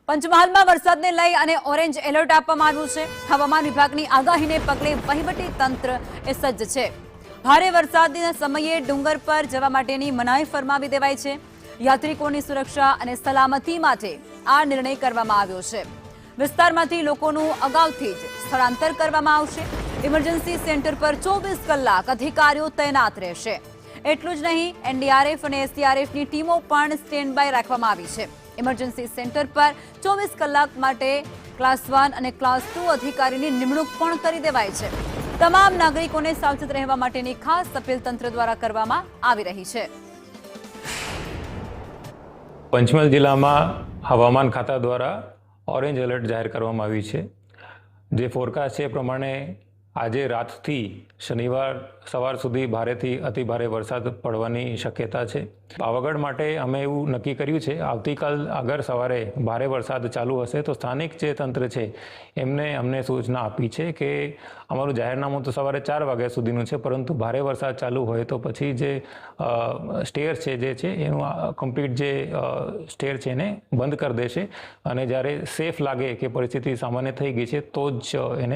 પંચમહાલમાં વરસાદને લઈ અને ઓરેન્જ એલર્ટ આપવામાં આવ્યું છે। હવામાન વિભાગની આગાહીને પગલે વહીવટી તંત્ર એ સજ્જ છે। ભારે વરસાદના સમયે ડુંગર પર જવા માટેની મનાઈ ફરમાવી દેવાઈ છે। યાત્રિકોની સુરક્ષા અને સલામતી માટે આ નિર્ણય કરવામાં આવ્યો છે। વિસ્તારમાંથી લોકોનું અગાઉથી જ સ્થળાંતર કરવામાં આવશે। ઇમરજન્સી સેન્ટર પર 24 કલાક અધિકારીઓ તૈનાત રહેશે। એટલું જ નહીં, એનડીઆરએફ અને એસડીઆરએફની ટીમો પણ સ્ટેન્ડ બાય રાખવામાં આવી છે। ઇમરજન્સી સેન્ટર પર 24 કલાક માટે ક્લાસ 1 અને ક્લાસ 2 અધિકારીની નિમણૂક પણ કરી દેવાઈ છે। તમામ નાગરિકોને સાવચેત રહેવા માટેની ખાસ અપીલ તંત્ર દ્વારા કરવામાં આવી રહી છે। પંચમહાલ જિલ્લામાં હવામાન ખાતા દ્વારા ઓરેન્જ એલર્ટ જાહેર કરવામાં આવ્યું છે। જે ફોરકાસ્ટ છે એ પ્રમાણે આજે રાતથી શનિવાર સવાર સુધી ભારેથી અતિભારે વરસાદ પડવાની શક્યતા છે। પાવાગઢ માટે અમે એવું નક્કી કર્યું છે, આવતીકાલ અગર સવારે ભારે વરસાદ ચાલુ હશે તો સ્થાનિક જે તંત્ર છે એમને અમને સૂચના આપી છે કે અમારું જાહેરનામું તો સવારે 4 વાગ્યા સુધીનું છે, પરંતુ ભારે વરસાદ ચાલુ હોય તો પછી જે સ્ટેર છે જે છે એનું કમ્પ્લીટ જે સ્ટેર છે એને બંધ કરી દેશે અને જ્યારે સેફ લાગે કે પરિસ્થિતિ સામાન્ય થઈ ગઈ છે તો જ એને